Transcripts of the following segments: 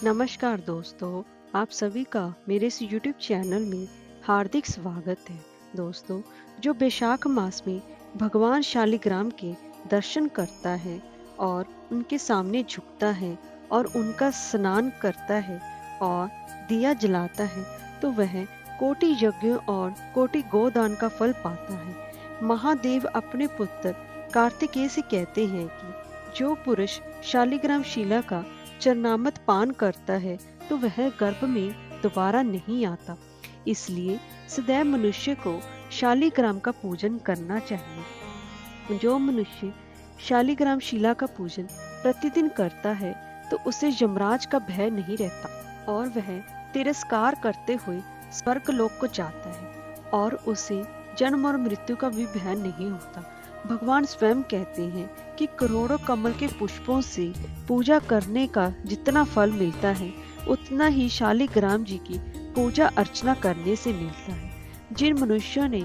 नमस्कार दोस्तों, आप सभी का मेरे इस YouTube चैनल में हार्दिक स्वागत है। दोस्तों, जो बैशाख मास में भगवान शालिग्राम के दर्शन करता है और उनके सामने झुकता है और उनका स्नान करता है और दिया जलाता है, तो वह कोटि यज्ञों और कोटि गोदान का फल पाता है। महादेव अपने पुत्र कार्तिकेय से कहते हैं कि जो पुरुष शालिग्राम शिला का चरणामृत पान करता है तो वह गर्भ में दोबारा नहीं आता। इसलिए सदैव मनुष्य को शालिग्राम का पूजन करना चाहिए। जो मनुष्य शालिग्राम शिला का पूजन प्रतिदिन करता है तो उसे यमराज का भय नहीं रहता और वह तिरस्कार करते हुए स्वर्ग लोक को जाता है और उसे जन्म और मृत्यु का भी भय नहीं होता। भगवान स्वयं कहते हैं कि करोड़ों कमल के पुष्पों से पूजा करने का जितना फल मिलता है उतना ही शालिग्राम जी की पूजा अर्चना करने से मिलता है। जिन मनुष्यों ने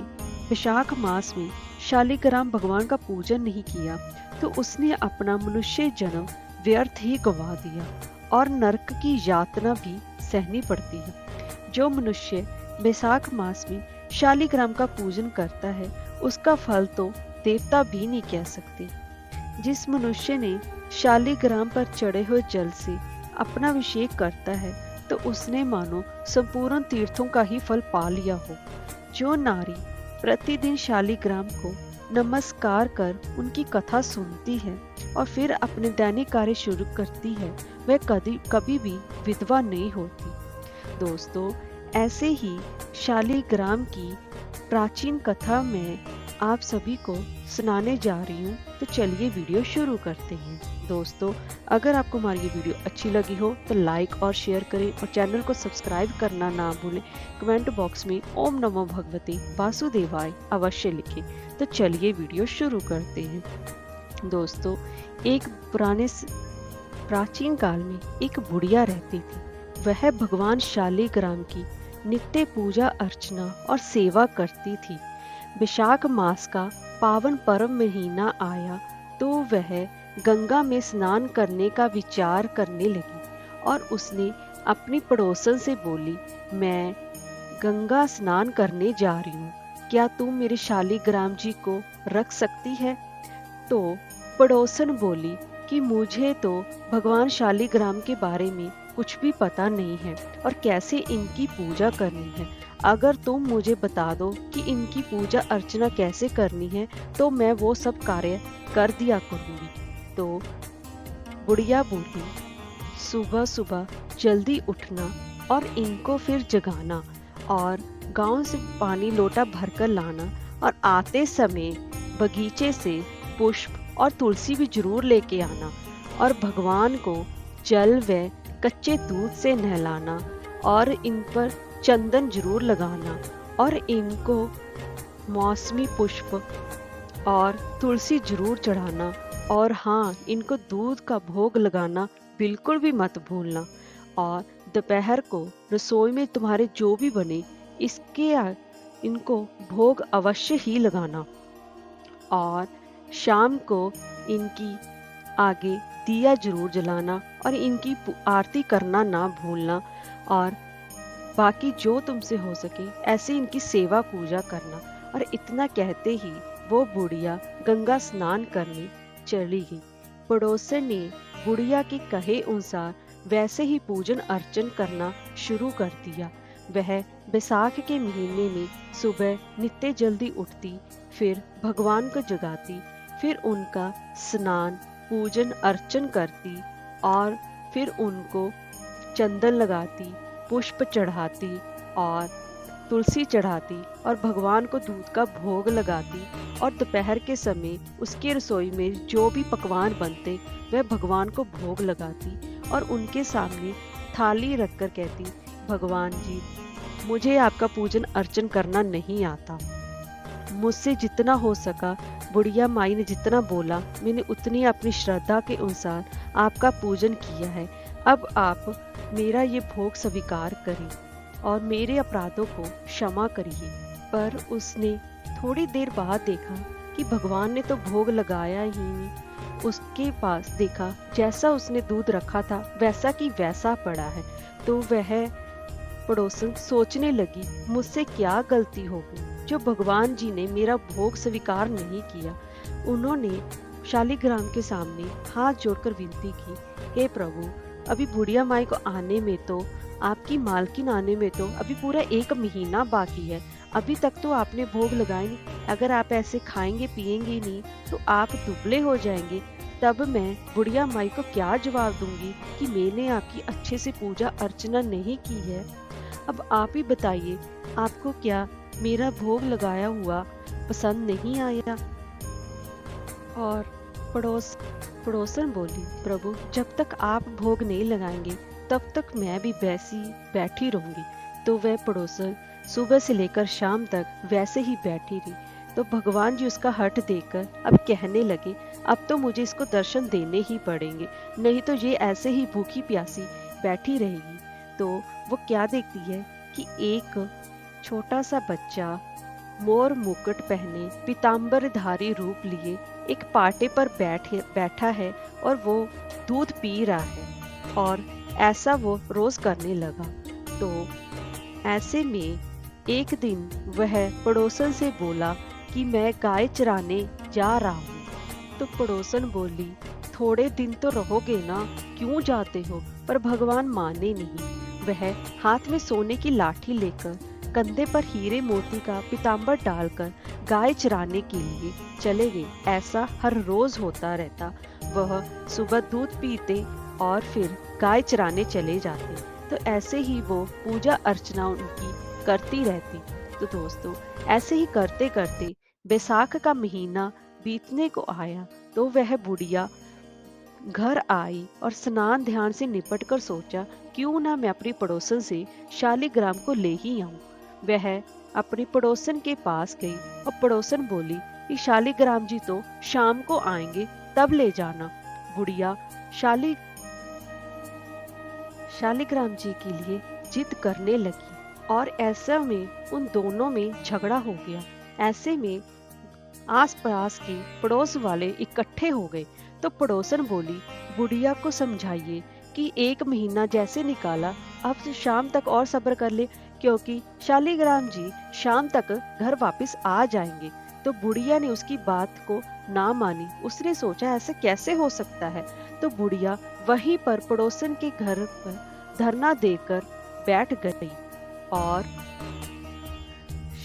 वैशाख मास में शालिग्राम भगवान का पूजन नहीं किया तो उसने अपना मनुष्य जन्म व्यर्थ ही गवा दिया और नरक की यातना भी सहनी पड़ती है। जो मनुष्य वैशाख मास में शालिग्राम का पूजन करता है उसका फल तो देवता भी नहीं कह सकते। जिस मनुष्य ने शालिग्राम पर चढ़े हुए जल से अपना अभिषेक करता है तो उसने मानो संपूर्ण तीर्थों का ही फल पा लिया हो। जो नारी प्रतिदिन शालिग्राम को नमस्कार कर उनकी कथा सुनती है और फिर अपने दैनिक कार्य शुरू करती है वह कभी भी विधवा नहीं होती। दोस्तों, ऐसे ही शालिग्राम की प्राचीन कथा में आप सभी को सुनाने जा रही हूँ, तो चलिए वीडियो शुरू करते हैं। दोस्तों, अगर आपको हमारी ये वीडियो अच्छी लगी हो तो लाइक और शेयर करें और चैनल को सब्सक्राइब करना ना भूलें। कमेंट बॉक्स में ओम नमो भगवते वासुदेवाय अवश्य लिखें। तो चलिए वीडियो शुरू करते हैं। दोस्तों, एक प्राचीन काल में एक बुढ़िया रहती थी। वह भगवान शालिग्राम की नित्य पूजा अर्चना और सेवा करती थी। वैशाख मास का पावन पर्व महीना आया तो वह गंगा में स्नान करने का विचार करने लगी और उसने अपनी पड़ोसन से बोली, मैं गंगा स्नान करने जा रही हूँ, क्या तुम मेरे शालिग्राम जी को रख सकती है? तो पड़ोसन बोली कि मुझे तो भगवान शालिग्राम के बारे में कुछ भी पता नहीं है और कैसे इनकी पूजा करनी है। अगर तुम मुझे बता दो कि इनकी पूजा अर्चना कैसे करनी है तो मैं वो सब कार्य कर दिया करूंगी। तो बुढ़िया बोली, सुबह सुबह जल्दी उठना और इनको फिर जगाना और गांव से पानी लोटा भरकर लाना और आते समय बगीचे से पुष्प और तुलसी भी जरूर लेके आना और भगवान को जल व कच्चे दूध से नहलाना और इन पर चंदन जरूर लगाना और इनको मौसमी पुष्प और तुलसी जरूर चढ़ाना और हाँ, इनको दूध का भोग लगाना बिल्कुल भी मत भूलना। और दोपहर को रसोई में तुम्हारे जो भी बने इनको भोग अवश्य ही लगाना और शाम को इनकी आगे दिया जरूर जलाना और इनकी आरती करना ना भूलना और बाकी जो तुमसे हो सके ऐसे इनकी सेवा पूजा करना। और इतना कहते ही वो बुढ़िया गंगा स्नान करने चली गई। पड़ोसन ने बुढ़िया के कहे अनुसार वैसे ही पूजन अर्चन करना शुरू कर दिया। वह बैसाख के महीने में सुबह नित्य जल्दी उठती, फिर भगवान को जगाती, फिर उनका स्नान पूजन अर्चन करती और फिर उनको चंदन लगाती, पुष्प चढ़ाती और तुलसी चढ़ाती और भगवान को दूध का भोग लगाती और दोपहर के समय उसकी रसोई में जो भी पकवान बनते वह भगवान को भोग लगाती और उनके सामने थाली रखकर कहती, भगवान जी, मुझे आपका पूजन अर्चन करना नहीं आता, मुझसे जितना हो सका बुढ़िया माई ने जितना बोला मैंने उतनी अपनी श्रद्धा के अनुसार आपका पूजन किया है। अब आप मेरा ये भोग स्वीकार करें और मेरे अपराधों को क्षमा करिए। पर उसने थोड़ी देर बाद देखा कि भगवान ने तो भोग लगाया ही नहीं। उसके पास देखा, जैसा उसने दूध रखा था वैसा की वैसा पड़ा है। तो वह पड़ोसन सोचने लगी, मुझसे क्या गलती हो गई जो भगवान जी ने मेरा भोग स्वीकार नहीं किया। उन्होंने शालिग्राम के सामने हाथ जोड़कर विनती की, हे प्रभु, अभी बुढ़िया माई को आने में तो, आपकी मालकिन आने में तो अभी पूरा 1 महीना बाकी है। अभी तक तो आपने भोग लगाए नहीं। अगर आप ऐसे खाएंगे पिएंगे नहीं तो आप दुबले हो जाएंगे। तब मैं बुढ़िया माई को क्या जवाब दूंगी कि मैंने आपकी अच्छे से पूजा अर्चना नहीं की है। अब आप ही बताइए, आपको क्या मेरा भोग लगाया हुआ पसंद नहीं आया? और पड़ोसन बोली, प्रभु, जब तक आप भोग नहीं लगाएंगे तब तक मैं भी वैसी बैठी रहूंगी। तो वह पड़ोसन सुबह से लेकर शाम तक वैसे ही बैठी रही। तो भगवान जी उसका हठ देखकर अब कहने लगे, अब तो मुझे इसको दर्शन देने ही पड़ेंगे, नहीं तो ये ऐसे ही भूखी प्यासी बैठी रहेगी। तो वो क्या देखती है कि एक छोटा सा बच्चा मोर मुकुट पहने पीताम्बरधारी रूप लिए एक पाटे पर बैठा है और वो दूध पी रहा है, और ऐसा वो रोज करने लगा। तो ऐसे में एक दिन वह पड़ोसन से बोला कि मैं गाय चराने जा रहा हूँ। तो पड़ोसन बोली, थोड़े दिन तो रहोगे ना, क्यों जाते हो? पर भगवान माने नहीं। वह हाथ में सोने की लाठी लेकर कंधे पर हीरे मोती का पीताम्बर डालकर गाय चराने के लिए चले गए। ऐसा हर रोज होता रहता। वह सुबह दूध पीते और फिर गाय चराने चले जाते। तो ऐसे ही वो पूजा अर्चना उनकी करती रहती। तो दोस्तों, ऐसे ही करते करते बैसाख का महीना बीतने को आया। तो वह बुढ़िया घर आई और स्नान ध्यान से निपट कर सोचा, क्यों ना मैं अपनी पड़ोसन से शालिग्राम को ले ही आऊं। वह अपनी पड़ोसन के पास गई और पड़ोसन बोली कि शालिग्राम जी तो शाम को आएंगे, तब ले जाना। बुढ़िया शालिग्राम जी के लिए जिद करने लगी और ऐसे में उन दोनों में झगड़ा हो गया। ऐसे में आसपास के पड़ोस वाले इकट्ठे हो गए। तो पड़ोसन बोली, बुढ़िया को समझाइए कि 1 महीना जैसे निकाला, अब शाम तक और सब्र कर ले, क्योंकि शालिग्राम जी शाम तक घर वापस आ जाएंगे। तो बुढ़िया ने उसकी बात को ना मानी। उसने सोचा, ऐसे कैसे हो सकता है। तो बुढ़िया वहीं पर पड़ोसन के घर पर धरना देकर बैठ गई। और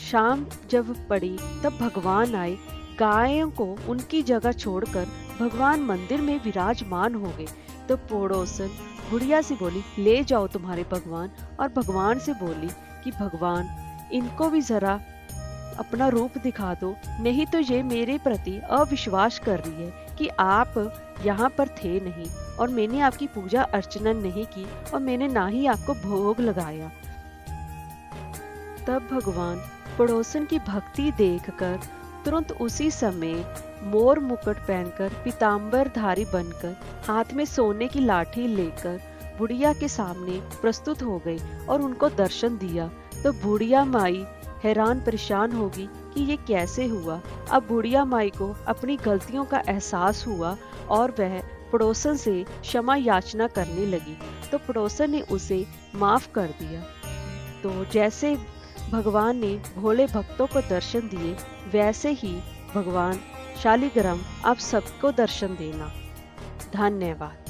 शाम जब पड़ी तब भगवान आए। गायों को उनकी जगह छोड़कर भगवान मंदिर में विराजमान हो गए। तो पड़ोसन बुढ़िया से बोली, ले जाओ तुम्हारे भगवान। और भगवान से बोली कि भगवान, इनको भी जरा अपना रूप दिखा दो, नहीं तो ये मेरे प्रति अविश्वास कर रही है कि आप यहाँ पर थे नहीं और मैंने आपकी पूजा अर्चना नहीं की और मैंने ना ही आपको भोग लगाया। तब भगवान पड़ोसन की भक्ति देखकर तुरंत उसी समय मोर मुकुट पहनकर पीताम्बरधारी बनकर हाथ में सोने की लाठी लेकर बुढ़िया के सामने प्रस्तुत हो गई और उनको दर्शन दिया। तो बुढ़िया माई हैरान परेशान होगी कि ये कैसे हुआ। अब बुढ़िया माई को अपनी गलतियों का एहसास हुआ और वह पड़ोसन से क्षमा याचना करने लगी। तो पड़ोसन ने उसे माफ कर दिया। तो जैसे भगवान ने भोले भक्तों को दर्शन दिए, वैसे ही भगवान शालिग्राम आप सबको दर्शन देना। धन्यवाद।